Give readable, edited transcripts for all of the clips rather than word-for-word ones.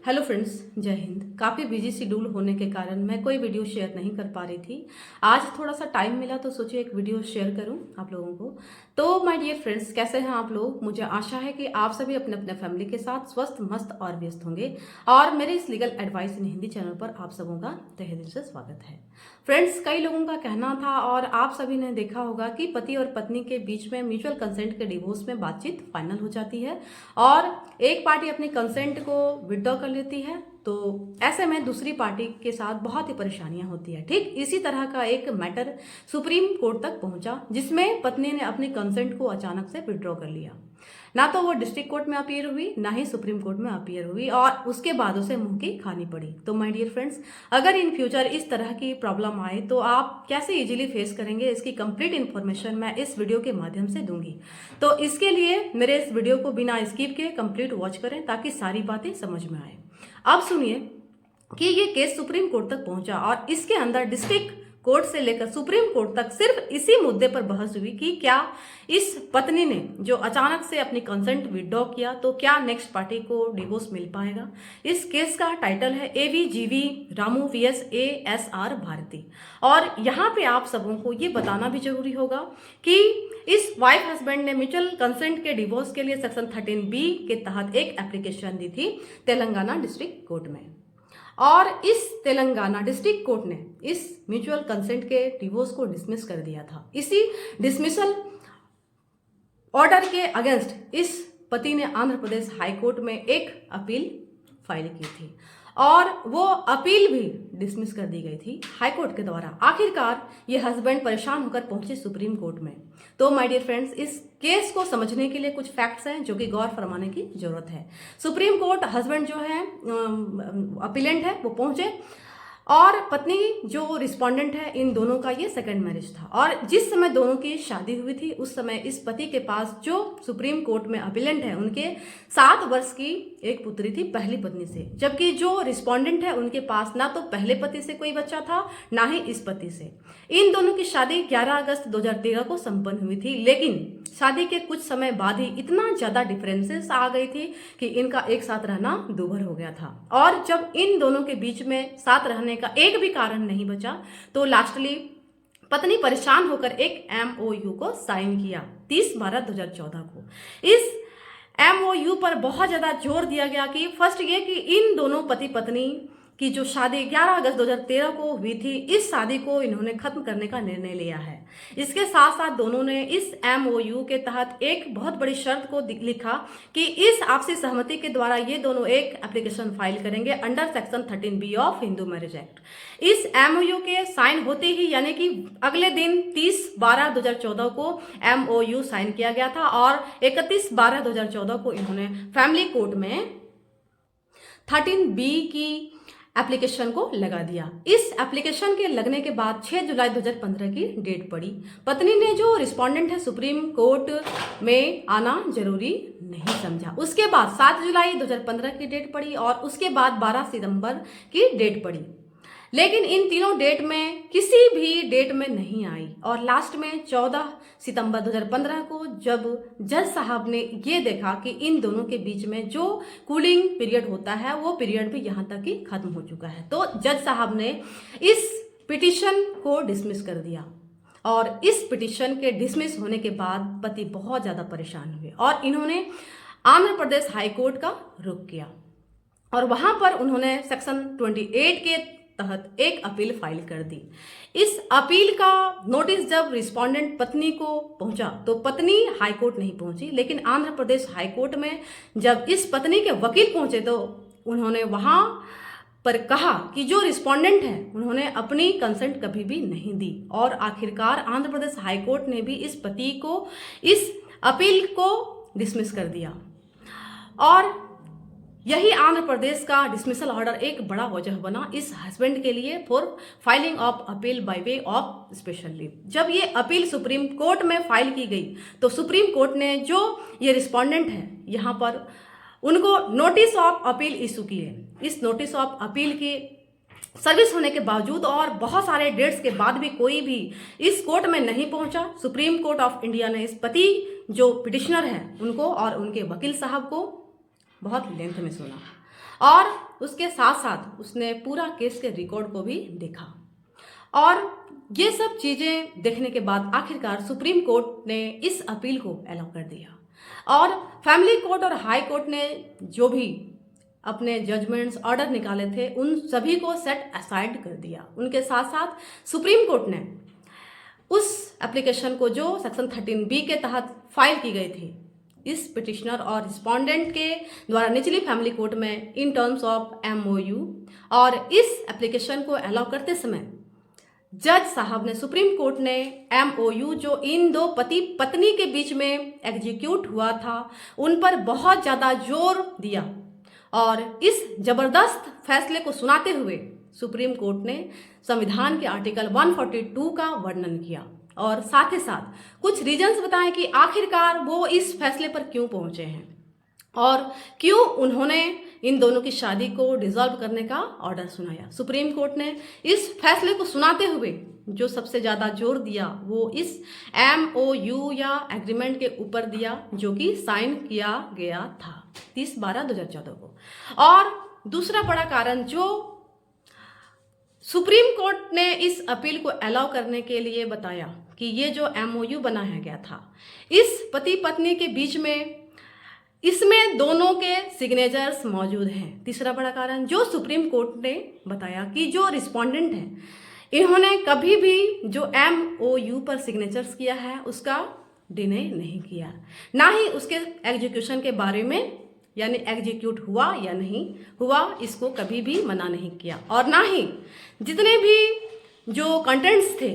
Hello friends, जय हिंद। काफ़ी busy schedule होने के कारण मैं कोई वीडियो शेयर नहीं कर पा रही थी। आज थोड़ा सा टाइम मिला तो सोचे एक वीडियो शेयर करूं आप लोगों को। तो माय डियर फ्रेंड्स, कैसे हैं आप लोग? मुझे आशा है कि आप सभी अपने अपने फैमिली के साथ स्वस्थ, मस्त और व्यस्त होंगे। और मेरे इस legal advice in Hindi channel पर आप सबों का तहे दिल से स्वागत है। फ्रेंड्स, कई लोगों का कहना था और आप सभी ने देखा होगा कि पति और पत्नी के बीच में म्यूचुअल कंसेंट के डिवोर्स में बातचीत फाइनल हो जाती है और एक पार्टी अपनी कंसेंट को विड्रॉ कर लेती है, तो ऐसे में दूसरी पार्टी के साथ बहुत ही परेशानियां होती है। ठीक इसी तरह का एक मैटर सुप्रीम कोर्ट तक पहुंचा, जिसमें पत्नी ने अपनी कंसेंट को अचानक से विड्रॉ कर लिया। ना तो वो डिस्ट्रिक्ट कोर्ट में अपीयर हुई, ना ही सुप्रीम कोर्ट में अपीयर हुई और उसके बाद उसे मुंह की खानी पड़ी। तो माय डियर फ्रेंड्स, अगर इन फ्यूचर इस तरह की प्रॉब्लम आए तो आप कैसे इजीली फेस करेंगे, इसकी कंप्लीट इन्फॉर्मेशन मैं इस वीडियो के माध्यम से दूंगी। तो इसके लिए मेरे इस वीडियो को बिना स्किप के कंप्लीट वॉच करें ताकि सारी बातें समझ में आए। अब सुनिए कि ये केस सुप्रीम कोर्ट तक पहुंचा और इसके अंदर डिस्ट्रिक्ट कोर्ट से लेकर सुप्रीम कोर्ट तक सिर्फ इसी मुद्दे पर बहस हुई कि क्या इस पत्नी ने जो अचानक से अपनी कंसेंट विड्रॉ किया तो क्या नेक्स्ट पार्टी को डिवोर्स मिल पाएगा। इस केस का टाइटल है AVGV Ramu vs ASR Bharti. और यहाँ पे आप सबों को ये बताना भी जरूरी होगा कि इस वाइफ हस्बैंड ने म्यूचुअल कंसेंट के डिवोर्स के लिए सेक्शन 13B के तहत एक एप्लीकेशन दी थी तेलंगाना डिस्ट्रिक्ट कोर्ट में। और इस तेलंगाना डिस्ट्रिक्ट कोर्ट ने इस म्यूचुअल कंसेंट के डिवोर्स को डिसमिस कर दिया था। इसी डिसमिसल ऑर्डर के अगेंस्ट इस पति ने आंध्र प्रदेश हाई कोर्ट में एक अपील फाइल की थी और वो अपील भी डिसमिस कर दी गई थी हाई कोर्ट के द्वारा। आखिरकार ये हस्बैंड परेशान होकर पहुंचे सुप्रीम कोर्ट में। तो माय डियर फ्रेंड्स, इस केस को समझने के लिए कुछ फैक्ट्स हैं जो कि गौर फरमाने की जरूरत है। सुप्रीम कोर्ट हस्बैंड जो है अपीलेंट है वो पहुंचे और पत्नी जो रिस्पोंडेंट है, इन दोनों का ये सेकंड मैरिज था और जिस समय दोनों की शादी हुई थी उस समय इस पति के पास जो सुप्रीम कोर्ट में अपीलेंट है उनके 7 वर्ष की एक पुत्री थी पहली पत्नी से, जबकि जो रिस्पोंडेंट है उनके पास ना तो पहले पति से कोई बच्चा था ना ही इस पति से। इन दोनों की शादी 11 अगस्त 2013 को संपन्न हुई थी, लेकिन शादी के कुछ समय बाद ही इतना ज्यादा डिफरेंसेस आ गई थी कि इनका एक साथ रहना दूभर हो गया था। और जब इन दोनों के बीच में साथ रहने का एक भी कारण नहीं बचा तो लास्टली पत्नी परेशान होकर एक MOU को साइन किया 30/12/2014 को। इस MOU पर बहुत ज्यादा जोर दिया गया कि फर्स्ट ये कि इन दोनों पति पत्नी की जो शादी 11 अगस्त 2013 को हुई थी, इस शादी को इन्होंने खत्म करने का निर्णय लिया है। इसके साथ साथ दोनों ने इस MOU के तहत एक बहुत बड़ी शर्त को लिखा कि इस आपसी सहमति के द्वारा ये दोनों एक एप्लीकेशन फाइल करेंगे under section 13B of Hindu marriage act. इस MOU के साइन होते ही यानी कि अगले दिन 30/12/2014 को MOU साइन किया गया था और 31/12/2014 को इन्होंने फैमिली कोर्ट में 13B की एप्लीकेशन को लगा दिया। इस एप्लीकेशन के लगने के बाद 6 जुलाई 2015 की डेट पड़ी। पत्नी ने जो रिस्पोंडेंट है सुप्रीम कोर्ट में आना जरूरी नहीं समझा। उसके बाद 7 जुलाई 2015 की डेट पड़ी और उसके बाद 12 सितंबर की डेट पड़ी, लेकिन इन तीनों डेट में किसी भी डेट में नहीं आई। और लास्ट में 14 सितंबर 2015 को जब जज साहब ने ये देखा कि इन दोनों के बीच में जो कूलिंग पीरियड होता है वो पीरियड भी यहाँ तक ही खत्म हो चुका है, तो जज साहब ने इस पिटीशन को डिसमिस कर दिया। और इस पिटीशन के डिसमिस होने के बाद पति बहुत ज़्यादा परेशान हुए और इन्होंने आंध्र प्रदेश हाई कोर्ट का रुख किया और वहाँ पर उन्होंने सेक्शन 28 के तहत एक अपील फाइल कर दी। इस अपील का नोटिस जब रिस्पोंडेंट पत्नी को पहुंचा तो पत्नी हाई कोर्ट नहीं पहुंची, लेकिन आंध्र प्रदेश हाई कोर्ट में जब इस पत्नी के वकील पहुंचे तो उन्होंने वहां पर कहा कि जो रिस्पोंडेंट है उन्होंने अपनी कंसेंट कभी भी नहीं दी। और आखिरकार आंध्र प्रदेश हाई कोर्ट ने भी इस पति को इस अपील को डिसमिस कर दिया और यही आंध्र प्रदेश का डिसमिसल ऑर्डर एक बड़ा वजह बना इस हस्बैंड के लिए for filing of appeal by way of special leave. जब ये अपील सुप्रीम कोर्ट में फाइल की गई तो सुप्रीम कोर्ट ने जो ये रिस्पोंडेंट है यहाँ पर उनको नोटिस ऑफ अपील इशू किए। इस नोटिस ऑफ अपील की सर्विस होने के बावजूद और बहुत सारे डेट्स के बाद भी कोई भी इस कोर्ट में नहीं पहुंचा। सुप्रीम कोर्ट ऑफ इंडिया ने इस पति जो पिटिशनर है उनको और उनके वकील साहब को बहुत लेंथ में सुना और उसके साथ साथ उसने पूरा केस के रिकॉर्ड को भी देखा और ये सब चीज़ें देखने के बाद आखिरकार सुप्रीम कोर्ट ने इस अपील को अलाउ कर दिया और फैमिली कोर्ट और हाई कोर्ट ने जो भी अपने जजमेंट्स ऑर्डर निकाले थे उन सभी को सेट असाइड कर दिया। उनके साथ साथ सुप्रीम कोर्ट ने उस एप्लीकेशन को जो सेक्शन 13B के तहत फाइल की गई थी इस पिटिशनर और रिस्पोंडेंट के द्वारा निचली फैमिली कोर्ट में इन टर्म्स ऑफ MOU, और इस एप्लीकेशन को अलाउ करते समय जज साहब ने, सुप्रीम कोर्ट ने MOU जो इन दो पति पत्नी के बीच में एग्जीक्यूट हुआ था उन पर बहुत ज़्यादा जोर दिया और इस जबरदस्त फैसले को सुनाते हुए सुप्रीम कोर्ट ने संविधान के आर्टिकल 142 का वर्णन किया और साथ ही साथ कुछ रीजंस बताएं कि आखिरकार वो इस फैसले पर क्यों पहुंचे हैं और क्यों उन्होंने इन दोनों की शादी को डिसॉल्व करने का ऑर्डर सुनाया। सुप्रीम कोर्ट ने इस फैसले को सुनाते हुए जो सबसे ज़्यादा जोर दिया वो इस MOU या एग्रीमेंट के ऊपर दिया जो कि साइन किया गया था 30/12/2014 को। और दूसरा बड़ा कारण जो सुप्रीम कोर्ट ने इस अपील को अलाउ करने के लिए बताया कि ये जो MOU बनाया गया था इस पति पत्नी के बीच में इसमें दोनों के सिग्नेचर्स मौजूद हैं। तीसरा बड़ा कारण जो सुप्रीम कोर्ट ने बताया कि जो रिस्पोंडेंट हैं इन्होंने कभी भी जो MOU पर सिग्नेचर्स किया है उसका डिने नहीं किया, ना ही उसके एग्जीक्यूशन के बारे में यानी एग्जीक्यूट हुआ या नहीं हुआ इसको कभी भी मना नहीं किया और ना ही जितने भी जो कंटेंट्स थे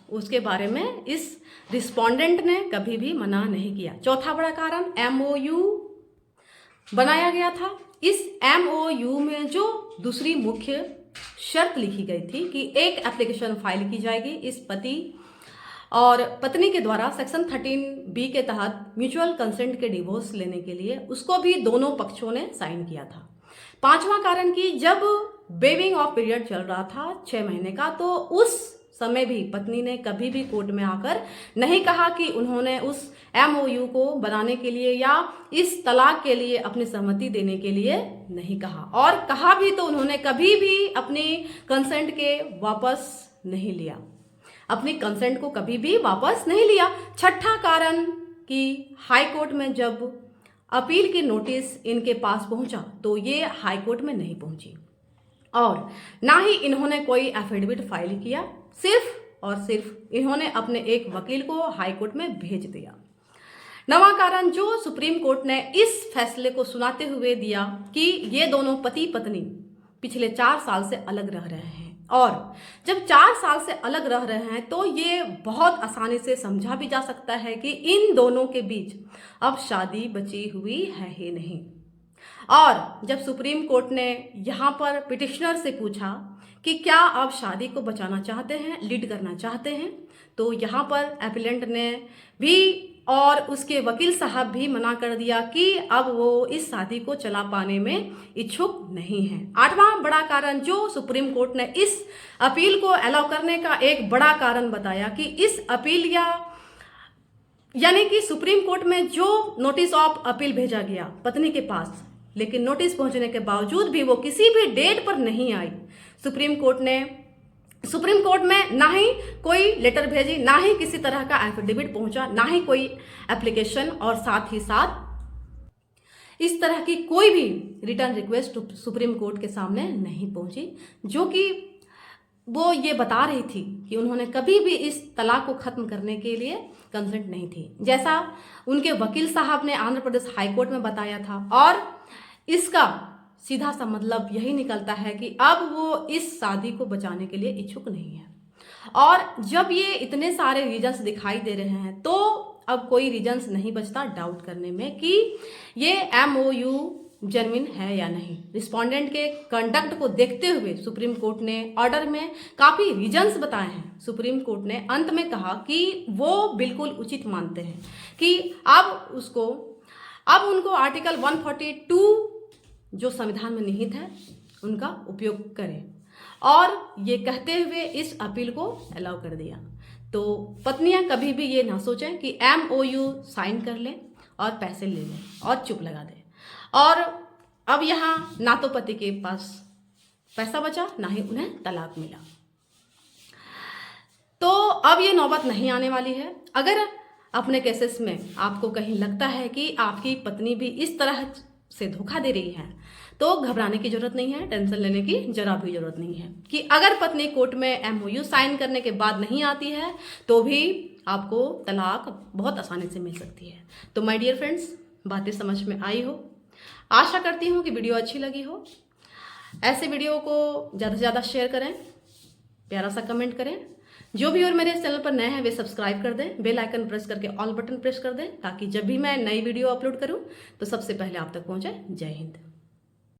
उसके बारे में इस रिस्पोंडेंट ने कभी भी मना नहीं किया। चौथा बड़ा कारण MOU बनाया गया था। इस MOU में जो दूसरी मुख्य शर्त लिखी गई थी कि एक एप्लीकेशन फाइल की जाएगी इस पति और पत्नी के द्वारा सेक्शन 13B के तहत म्यूचुअल कंसेंट के डिवोर्स लेने के लिए, उसको भी दोनों पक्षों ने साइन किया था। पांचवा कारण कि जब वेविंग ऑफ पीरियड चल रहा था 6 महीने का तो उस समय भी पत्नी ने कभी भी कोर्ट में आकर नहीं कहा कि उन्होंने उस MOU को बनाने के लिए या इस तलाक के लिए अपनी सहमति देने के लिए नहीं कहा, और कहा भी तो उन्होंने कभी भी अपनी कंसेंट के वापस नहीं लिया, अपनी कंसेंट को कभी भी वापस नहीं लिया। छठा कारण कि हाई कोर्ट में जब अपील की नोटिस इनके पास पहुंचा तो ये हाई कोर्ट में नहीं पहुंची और ना ही इन्होंने कोई एफिडेविट फाइल किया, सिर्फ और सिर्फ इन्होंने अपने एक वकील को हाई कोर्ट में भेज दिया। नवा कारण जो सुप्रीम कोर्ट ने इस फैसले को सुनाते हुए दिया कि ये दोनों पति पत्नी पिछले 4 साल से अलग रह रहे हैं और जब 4 साल से अलग रह रहे हैं तो ये बहुत आसानी से समझा भी जा सकता है कि इन दोनों के बीच अब शादी बची हुई है ही नहीं। और जब सुप्रीम कोर्ट ने यहाँ पर पिटिशनर से पूछा कि क्या आप शादी को बचाना चाहते हैं, लीड करना चाहते हैं, तो यहाँ पर एपिलेंट ने भी और उसके वकील साहब भी मना कर दिया कि अब वो इस शादी को चला पाने में इच्छुक नहीं है। आठवां बड़ा कारण जो सुप्रीम कोर्ट ने इस अपील को अलाउ करने का एक बड़ा कारण बताया कि इस अपील यानी कि सुप्रीम कोर्ट में जो नोटिस ऑफ अपील भेजा गया पत्नी के पास, लेकिन नोटिस पहुंचने के बावजूद भी वो किसी भी डेट पर नहीं आई। सुप्रीम कोर्ट में ना ही कोई लेटर भेजी, ना ही किसी तरह का एफिडेविट पहुंचा, ना ही कोई एप्लीकेशन और साथ ही साथ इस तरह की कोई भी रिटर्न रिक्वेस्ट सुप्रीम कोर्ट के सामने नहीं पहुंची, जो कि वो ये बता रही थी कि उन्होंने कभी भी इस तलाक को खत्म करने के लिए कंसेंट नहीं थी, जैसा उनके वकील साहब ने आंध्र प्रदेश हाई कोर्ट में बताया था। और इसका सीधा सा मतलब यही निकलता है कि अब वो इस शादी को बचाने के लिए इच्छुक नहीं है। और जब ये इतने सारे रीजंस दिखाई दे रहे हैं तो अब कोई रीजंस नहीं बचता डाउट करने में कि ये MOU जेन्युइन है या नहीं। रिस्पोंडेंट के कंडक्ट को देखते हुए सुप्रीम कोर्ट ने ऑर्डर में काफ़ी रीजंस बताए हैं। सुप्रीम कोर्ट ने अंत में कहा कि वो बिल्कुल उचित मानते हैं कि अब उनको आर्टिकल 142 जो संविधान में निहित है उनका उपयोग करें, और ये कहते हुए इस अपील को अलाउ कर दिया। तो पत्नियां कभी भी ये ना सोचें कि MOU साइन कर लें और पैसे ले लें और चुप लगा दें। और अब यहाँ ना तो पति के पास पैसा बचा, ना ही उन्हें तलाक मिला। तो अब ये नौबत नहीं आने वाली है। अगर अपने केसेस में आपको कहीं लगता है कि आपकी पत्नी भी इस तरह से धोखा दे रही है, तो घबराने की जरूरत नहीं है, टेंशन लेने की जरा भी जरूरत नहीं है कि अगर पत्नी कोर्ट में MOU साइन करने के बाद नहीं आती है तो भी आपको तलाक बहुत आसानी से मिल सकती है। तो माय डियर फ्रेंड्स, बातें समझ में आई हो, आशा करती हूँ कि वीडियो अच्छी लगी हो। ऐसे वीडियो को ज़्यादा से ज़्यादा शेयर करें, प्यारा सा कमेंट करें। जो भी और मेरे चैनल पर नए हैं वे सब्सक्राइब कर दें, बेल आइकन प्रेस करके ऑल बटन प्रेस कर दें, ताकि जब भी मैं नई वीडियो अपलोड करूं तो सबसे पहले आप तक पहुंचे। जय हिंद।